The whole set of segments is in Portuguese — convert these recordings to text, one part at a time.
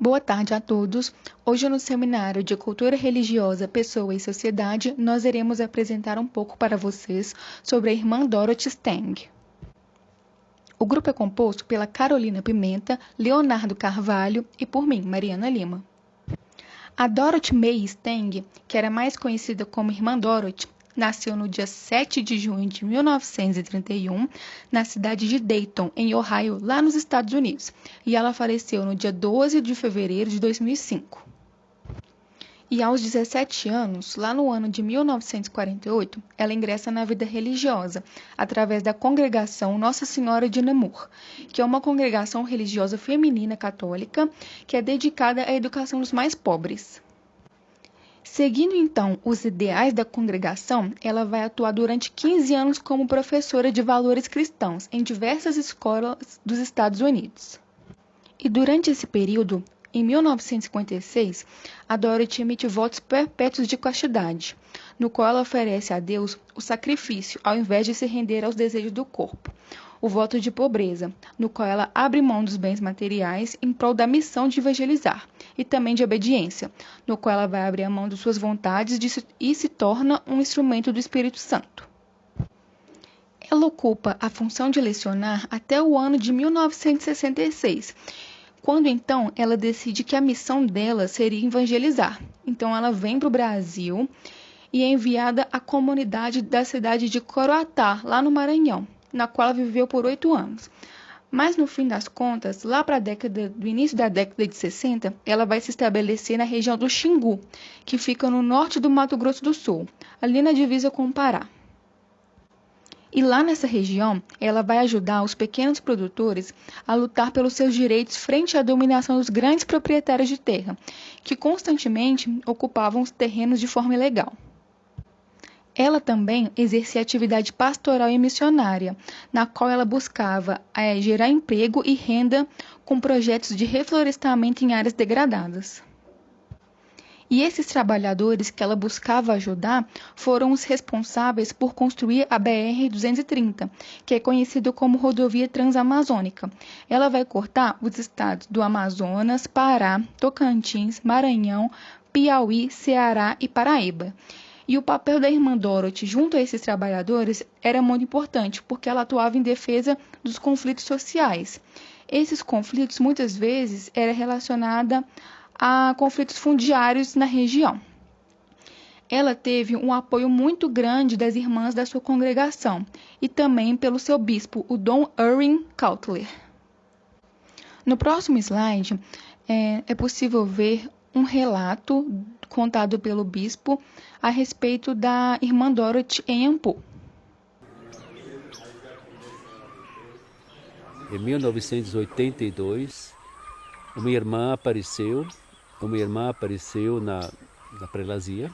Boa tarde a todos. Hoje no seminário de Cultura Religiosa, Pessoa e Sociedade, nós iremos apresentar um pouco para vocês sobre a irmã Dorothy Stang. O grupo é composto pela Carolina Pimenta, Leonardo Carvalho e por mim, Mariana Lima. A Dorothy May Stang, que era mais conhecida como Irmã Dorothy, nasceu no dia 7 de junho de 1931, na cidade de Dayton, em Ohio, lá nos Estados Unidos, e ela faleceu no dia 12 de fevereiro de 2005. E aos 17 anos, lá no ano de 1948, ela ingressa na vida religiosa, através da congregação Nossa Senhora de Namur, que é uma congregação religiosa feminina católica que é dedicada à educação dos mais pobres. Seguindo então os ideais da congregação, ela vai atuar durante 15 anos como professora de valores cristãos em diversas escolas dos Estados Unidos. E durante esse período, em 1956, a Dorothy emite votos perpétuos de castidade, no qual ela oferece a Deus o sacrifício ao invés de se render aos desejos do corpo. O voto de pobreza, no qual ela abre mão dos bens materiais em prol da missão de evangelizar, e também de obediência, no qual ela vai abrir a mão de suas vontades e se torna um instrumento do Espírito Santo. Ela ocupa a função de lecionar até o ano de 1966, quando então ela decide que a missão dela seria evangelizar. Então ela vem para o Brasil e é enviada à comunidade da cidade de Coroatá, lá no Maranhão, na qual ela viveu por 8 anos. Mas no fim das contas, lá para do início da década de 60, ela vai se estabelecer na região do Xingu, que fica no norte do Mato Grosso do Sul, ali na divisa com o Pará. E lá nessa região, ela vai ajudar os pequenos produtores a lutar pelos seus direitos frente à dominação dos grandes proprietários de terra, que constantemente ocupavam os terrenos de forma ilegal. Ela também exercia atividade pastoral e missionária, na qual ela buscava gerar emprego e renda com projetos de reflorestamento em áreas degradadas. E esses trabalhadores que ela buscava ajudar foram os responsáveis por construir a BR-230, que é conhecido como Rodovia Transamazônica. Ela vai cortar os estados do Amazonas, Pará, Tocantins, Maranhão, Piauí, Ceará e Paraíba. E o papel da irmã Dorothy junto a esses trabalhadores era muito importante, porque ela atuava em defesa dos conflitos sociais. Esses conflitos, muitas vezes, eram relacionados a conflitos fundiários na região. Ela teve um apoio muito grande das irmãs da sua congregação e também pelo seu bispo, o Dom Irwin Cutler. No próximo slide, é possível ver um relato contado pelo bispo a respeito da irmã Dorothy em Ampu. Em 1982, uma irmã apareceu na prelazia,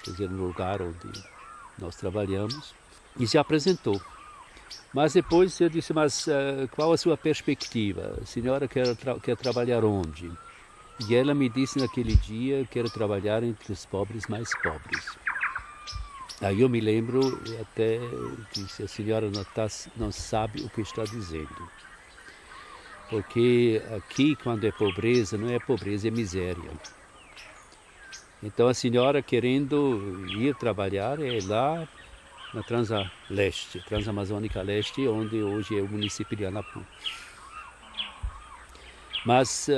quer dizer, no lugar onde nós trabalhamos, e se apresentou. Mas depois eu disse, qual a sua perspectiva? A senhora quer trabalhar onde? E ela me disse naquele dia, quero trabalhar entre os pobres mais pobres. Aí eu me lembro, até disse, a senhora não sabe o que está dizendo. Porque aqui, quando é pobreza, não é pobreza, é miséria. Então a senhora querendo ir trabalhar é lá na Transamazônica Leste, onde hoje é o município de Anapu. Mas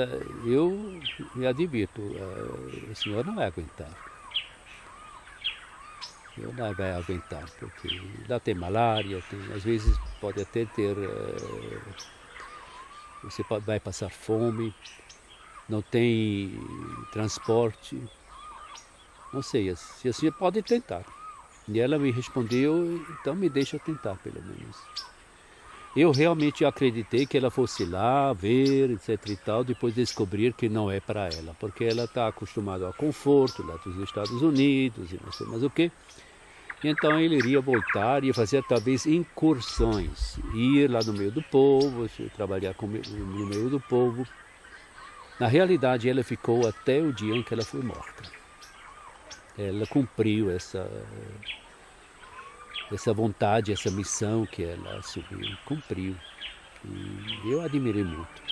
eu me advirto, a senhora não vai aguentar. Eu não vai aguentar, porque lá tem malária, às vezes pode até ter... vai passar fome, não tem transporte. Não sei, se a senhora pode tentar. E ela me respondeu, então me deixa tentar pelo menos. Eu realmente acreditei que ela fosse lá ver, etc e tal, depois descobrir que não é para ela, porque ela está acostumada ao conforto lá dos Estados Unidos e não sei mais o quê. Então ele iria voltar, ia fazer talvez incursões, ir lá no meio do povo, trabalhar no meio do povo. Na realidade ela ficou até o dia em que ela foi morta. Ela cumpriu essa vontade, essa missão que ela assumiu, cumpriu. E eu admirei muito.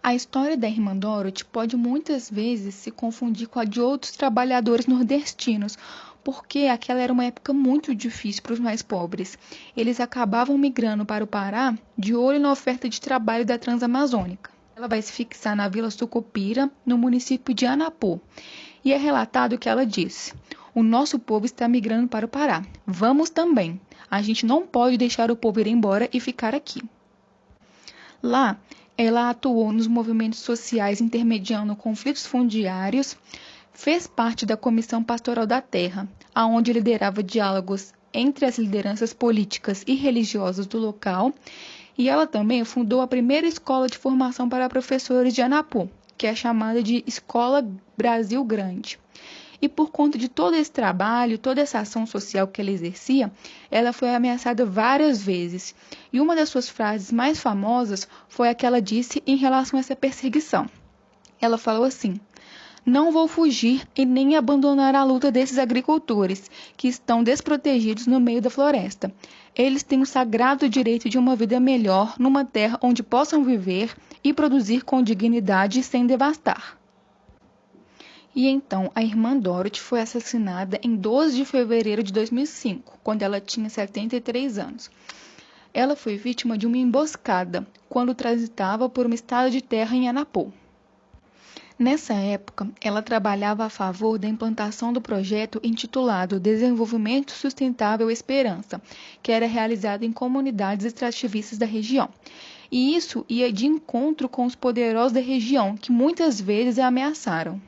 A história da irmã Dorothy pode muitas vezes se confundir com a de outros trabalhadores nordestinos, porque aquela era uma época muito difícil para os mais pobres. Eles acabavam migrando para o Pará de olho na oferta de trabalho da Transamazônica. Ela vai se fixar na Vila Sucupira, no município de Anapu. E é relatado que ela disse: "O nosso povo está migrando para o Pará. Vamos também. A gente não pode deixar o povo ir embora e ficar aqui." Lá, ela atuou nos movimentos sociais intermediando conflitos fundiários, fez parte da Comissão Pastoral da Terra, aonde liderava diálogos entre as lideranças políticas e religiosas do local, e ela também fundou a primeira escola de formação para professores de Anapu, que é chamada de Escola Brasil Grande. E por conta de todo esse trabalho, toda essa ação social que ela exercia, ela foi ameaçada várias vezes. E uma das suas frases mais famosas foi a que ela disse em relação a essa perseguição. Ela falou assim: "Não vou fugir e nem abandonar a luta desses agricultores que estão desprotegidos no meio da floresta. Eles têm o sagrado direito de uma vida melhor numa terra onde possam viver e produzir com dignidade sem devastar." E então, a irmã Dorothy foi assassinada em 12 de fevereiro de 2005, quando ela tinha 73 anos. Ela foi vítima de uma emboscada, quando transitava por uma estrada de terra em Anapu. Nessa época, ela trabalhava a favor da implantação do projeto intitulado Desenvolvimento Sustentável Esperança, que era realizado em comunidades extrativistas da região. E isso ia de encontro com os poderosos da região, que muitas vezes a ameaçaram.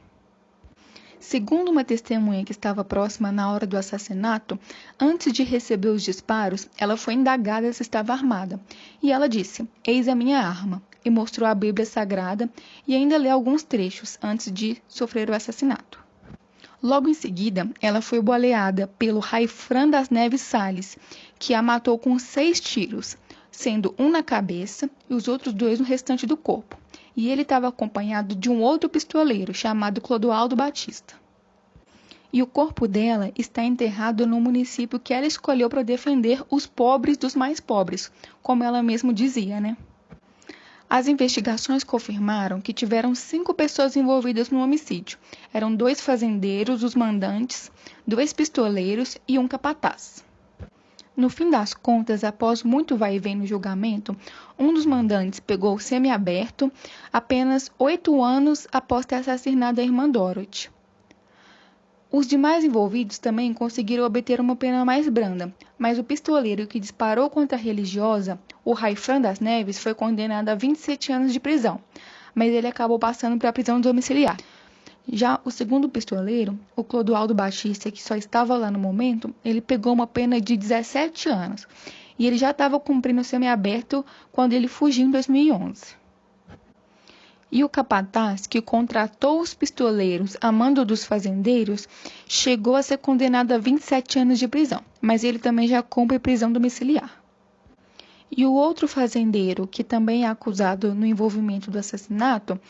Segundo uma testemunha que estava próxima na hora do assassinato, antes de receber os disparos, ela foi indagada se estava armada. E ela disse: "Eis a minha arma", e mostrou a Bíblia Sagrada e ainda leu alguns trechos antes de sofrer o assassinato. Logo em seguida, ela foi baleada pelo Raifran das Neves Salles, que a matou com 6 tiros, sendo um na cabeça e os outros 2 no restante do corpo. E ele estava acompanhado de um outro pistoleiro chamado Clodoaldo Batista. E o corpo dela está enterrado no município que ela escolheu para defender os pobres dos mais pobres, como ela mesma dizia, né? As investigações confirmaram que tiveram 5 pessoas envolvidas no homicídio. Eram 2 fazendeiros, os mandantes, 2 pistoleiros e um capataz. No fim das contas, após muito vai e vem no julgamento, um dos mandantes pegou o semiaberto apenas 8 anos após ter assassinado a irmã Dorothy. Os demais envolvidos também conseguiram obter uma pena mais branda, mas o pistoleiro que disparou contra a religiosa, o Raifran das Neves, foi condenado a 27 anos de prisão, mas ele acabou passando para a prisão domiciliar. Já o segundo pistoleiro, o Clodoaldo Batista, que só estava lá no momento, ele pegou uma pena de 17 anos. E ele já estava cumprindo o semiaberto quando ele fugiu em 2011. E o capataz, que contratou os pistoleiros a mando dos fazendeiros, chegou a ser condenado a 27 anos de prisão, mas ele também já cumpre prisão domiciliar. E o outro fazendeiro, que também é acusado no envolvimento do assassinato,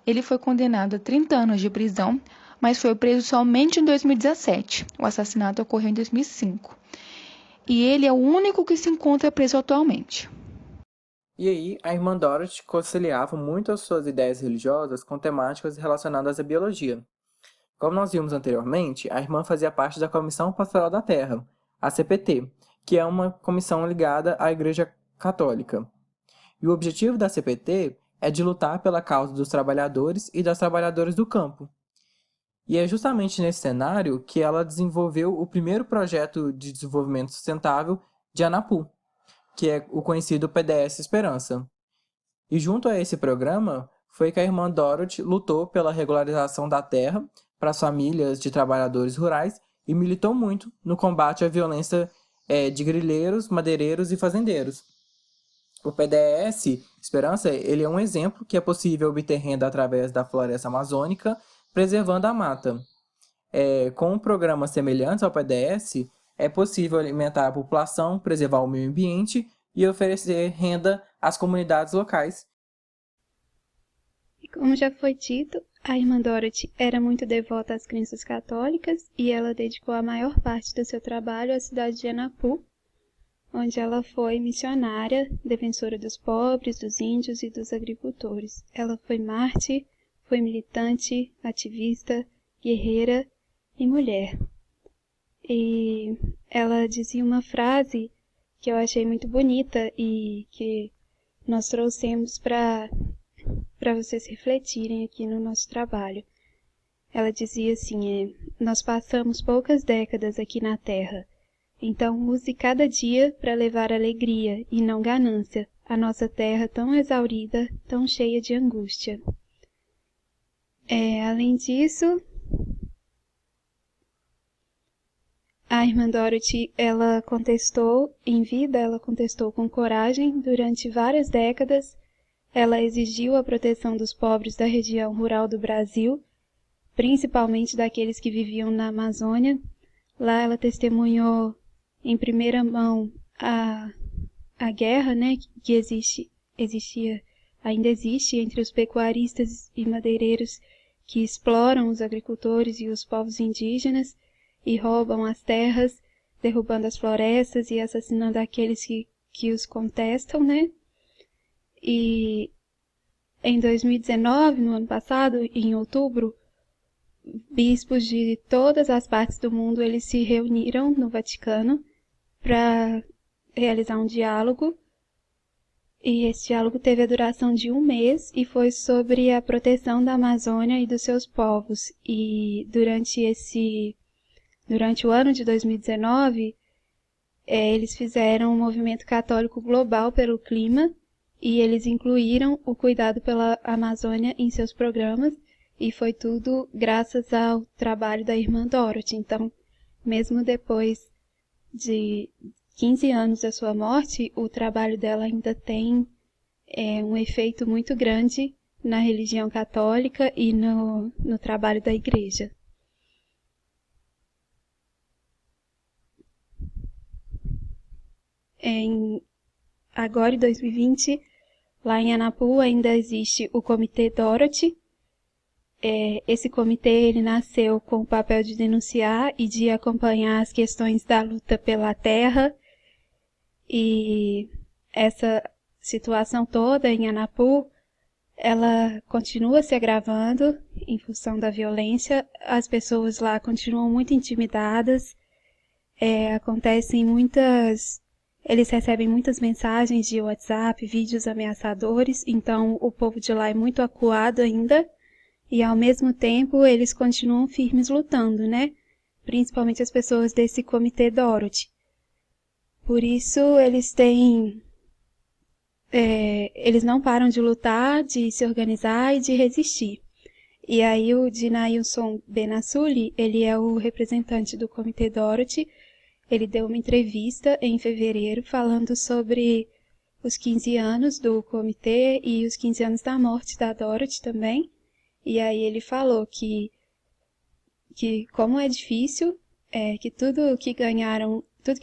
ele foi condenado a 30 anos de prisão, mas foi preso somente em 2017. O assassinato ocorreu em 2005. E ele é o único que se encontra preso atualmente. E aí, a irmã Dorothy conciliava muito as suas ideias religiosas com temáticas relacionadas à biologia. Como nós vimos anteriormente, a irmã fazia parte da Comissão Pastoral da Terra, a CPT, que é uma comissão ligada à Igreja Católica. E o objetivo da CPT é de lutar pela causa dos trabalhadores e das trabalhadoras do campo. E é justamente nesse cenário que ela desenvolveu o primeiro projeto de desenvolvimento sustentável de Anapu, que é o conhecido PDS Esperança. E junto a esse programa, foi que a irmã Dorothy lutou pela regularização da terra para as famílias de trabalhadores rurais e militou muito no combate à violência de grileiros, madeireiros e fazendeiros. O PDS Esperança, ele é um exemplo que é possível obter renda através da floresta amazônica, preservando a mata. Com programas semelhantes ao PDS, é possível alimentar a população, preservar o meio ambiente e oferecer renda às comunidades locais. E como já foi dito, a irmã Dorothy era muito devota às crenças católicas e ela dedicou a maior parte do seu trabalho à cidade de Anapu, onde ela foi missionária, defensora dos pobres, dos índios e dos agricultores. Ela foi mártir, foi militante, ativista, guerreira e mulher. E ela dizia uma frase que eu achei muito bonita e que nós trouxemos para vocês refletirem aqui no nosso trabalho. Ela dizia assim, nós passamos poucas décadas aqui na Terra, então use cada dia para levar alegria e não ganância à nossa terra tão exaurida, tão cheia de angústia. Além disso, a irmã Dorothy, ela contestou com coragem durante várias décadas. Ela exigiu a proteção dos pobres da região rural do Brasil, principalmente daqueles que viviam na Amazônia. Lá ela testemunhou em primeira mão a guerra, né, que ainda existe entre os pecuaristas e madeireiros que exploram os agricultores e os povos indígenas e roubam as terras, derrubando as florestas e assassinando aqueles que os contestam, né? E em 2019, no ano passado, em outubro, bispos de todas as partes do mundo, eles se reuniram no Vaticano para realizar um diálogo. E esse diálogo teve a duração de 1 mês e foi sobre a proteção da Amazônia e dos seus povos. E durante o ano de 2019, eles fizeram um movimento católico global pelo clima e eles incluíram o cuidado pela Amazônia em seus programas e foi tudo graças ao trabalho da irmã Dorothy. Então, mesmo depois de 15 anos da sua morte, o trabalho dela ainda tem um efeito muito grande na religião católica e no trabalho da igreja. Agora, em 2020, lá em Anapu ainda existe o Comitê Dorothy. Esse comitê ele nasceu com o papel de denunciar e de acompanhar as questões da luta pela terra. E essa situação toda em Anapu, ela continua se agravando em função da violência. As pessoas lá continuam muito intimidadas. Eles recebem muitas mensagens de WhatsApp, vídeos ameaçadores, então o povo de lá é muito acuado ainda, e ao mesmo tempo eles continuam firmes lutando, né? Principalmente as pessoas desse Comitê Dorothy. Por isso eles não param de lutar, de se organizar e de resistir. E aí o Dinailson Benassuli, ele é o representante do Comitê Dorothy. Ele deu uma entrevista em fevereiro falando sobre os 15 anos do comitê e os 15 anos da morte da Dorothy também. E aí ele falou que como é difícil, que tudo que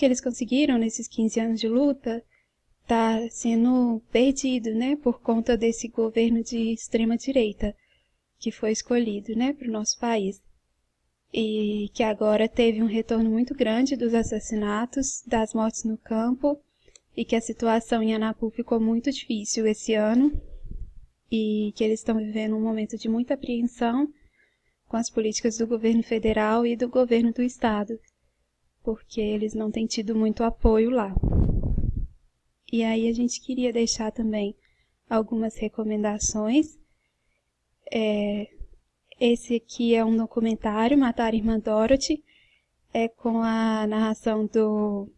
eles conseguiram nesses 15 anos de luta está sendo perdido, né, por conta desse governo de extrema direita que foi escolhido, né, para o nosso país. E que agora teve um retorno muito grande dos assassinatos, das mortes no campo, e que a situação em Anapu ficou muito difícil esse ano, e que eles estão vivendo um momento de muita apreensão com as políticas do governo federal e do governo do estado, porque eles não têm tido muito apoio lá. E aí a gente queria deixar também algumas recomendações. Esse aqui é um documentário, Matar a Irmã Dorothy, com a narração do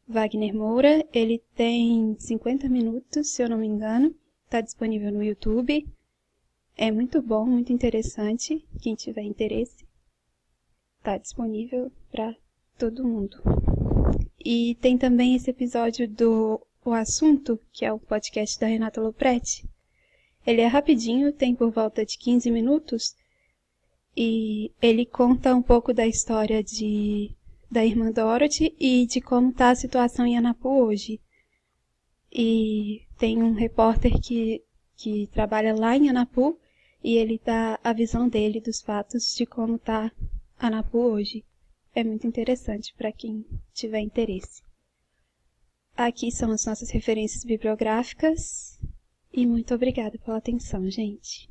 Wagner Moura. Ele tem 50 minutos, se eu não me engano. Está disponível no YouTube. É muito bom, muito interessante. Quem tiver interesse, está disponível para todo mundo. E tem também esse episódio do O Assunto, que é o podcast da Renata Lopretti. Ele é rapidinho, tem por volta de 15 minutos. E ele conta um pouco da história da irmã Dorothy e de como está a situação em Anapu hoje. E tem um repórter que trabalha lá em Anapu e ele dá a visão dele dos fatos de como está Anapu hoje. É muito interessante para quem tiver interesse. Aqui são as nossas referências bibliográficas. E muito obrigada pela atenção, gente.